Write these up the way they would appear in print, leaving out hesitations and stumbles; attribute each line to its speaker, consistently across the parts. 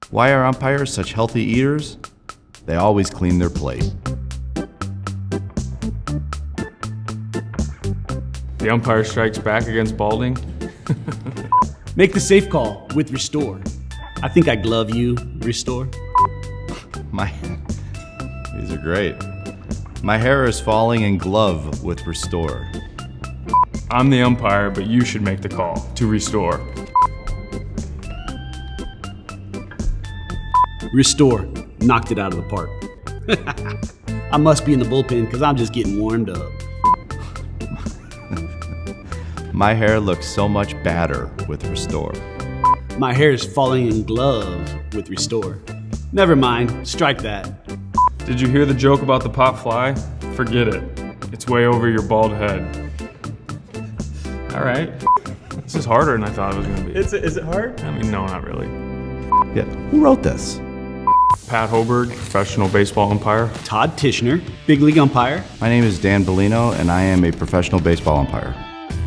Speaker 1: Why are umpires such healthy eaters? They always clean their plate.
Speaker 2: The umpire strikes back against balding.
Speaker 3: Make the safe call with Restore. I think I glove you, Restore.
Speaker 1: These are great. My hair is falling in glove with Restore.
Speaker 2: I'm the umpire, but you should make the call to Restore.
Speaker 3: Restore knocked it out of the park. I must be in the bullpen because I'm just getting warmed up.
Speaker 1: My hair looks so much badder with Restore.
Speaker 3: My hair is falling in glove with Restore. Never mind, strike that.
Speaker 2: Did you hear the joke about the pop fly? Forget it. It's way over your bald head. All right. This is harder than I thought it was going to be.
Speaker 3: Is it hard?
Speaker 2: I mean, no, not really.
Speaker 1: Yeah, who wrote this?
Speaker 2: Pat Hoberg, professional baseball umpire.
Speaker 3: Todd Tishner, big league umpire.
Speaker 1: My name is Dan Bellino, and I am a professional baseball umpire.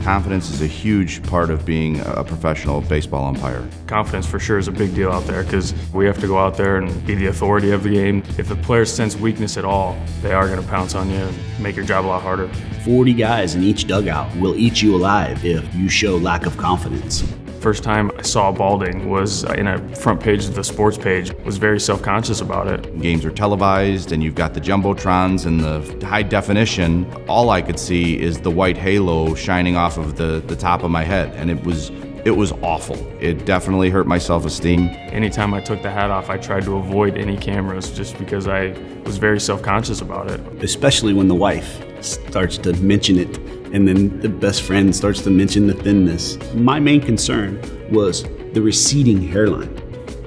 Speaker 1: Confidence is a huge part of being a professional baseball umpire.
Speaker 2: Confidence for sure is a big deal out there because we have to go out there and be the authority of the game. If the players sense weakness at all, they are going to pounce on you and make your job a lot harder.
Speaker 3: 40 guys in each dugout will eat you alive if you show lack of confidence.
Speaker 2: First time I saw balding was in a front page of the sports page. Was very self-conscious about it.
Speaker 1: Games are televised and you've got the jumbotrons and the high definition. All I could see is the white halo shining off of the top of my head, and it was awful. It definitely hurt my self-esteem.
Speaker 2: Anytime I took the hat off, I tried to avoid any cameras just because I was very self-conscious about it.
Speaker 3: Especially when the wife starts to mention it, and then the best friend starts to mention the thinness. My main concern was the receding hairline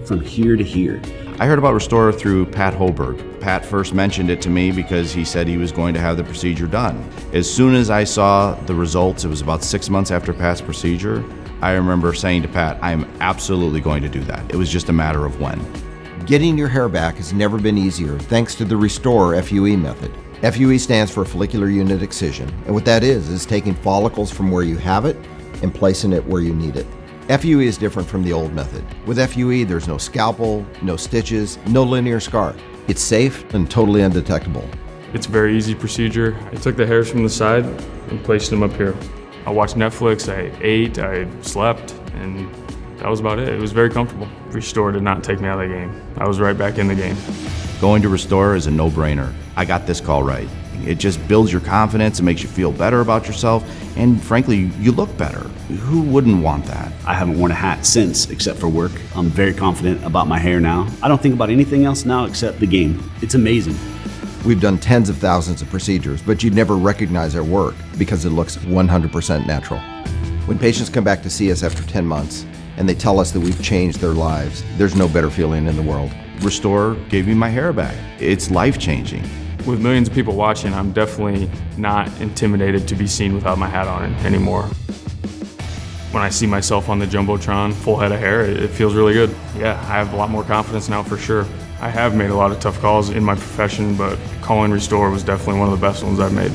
Speaker 3: from here to here.
Speaker 1: I heard about Restore through Pat Hoberg. Pat first mentioned it to me because he said he was going to have the procedure done. As soon as I saw the results, it was about 6 months after Pat's procedure, I remember saying to Pat, I am absolutely going to do that. It was just a matter of when.
Speaker 4: Getting your hair back has never been easier thanks to the Restore FUE method. FUE stands for follicular unit excision, and what that is taking follicles from where you have it and placing it where you need it. FUE is different from the old method. With FUE, there's no scalpel, no stitches, no linear scar. It's safe and totally undetectable.
Speaker 2: It's a very easy procedure. I took the hairs from the side and placed them up here. I watched Netflix, I ate, I slept, and that was about it. It was very comfortable. Restore did not take me out of the game. I was right back in the game.
Speaker 1: Going to Restore is a no-brainer. I got this call right. It just builds your confidence, it makes you feel better about yourself, and frankly, you look better. Who wouldn't want that?
Speaker 3: I haven't worn a hat since, except for work. I'm very confident about my hair now. I don't think about anything else now except the game. It's amazing.
Speaker 4: We've done tens of thousands of procedures, but you'd never recognize our work because it looks 100% natural. When patients come back to see us after 10 months and they tell us that we've changed their lives, there's no better feeling in the world.
Speaker 1: Restore gave me my hair back. It's life-changing.
Speaker 2: With millions of people watching, I'm definitely not intimidated to be seen without my hat on anymore. When I see myself on the Jumbotron, full head of hair, it feels really good. Yeah, I have a lot more confidence now for sure. I have made a lot of tough calls in my profession, but calling Restore was definitely one of the best ones I've made.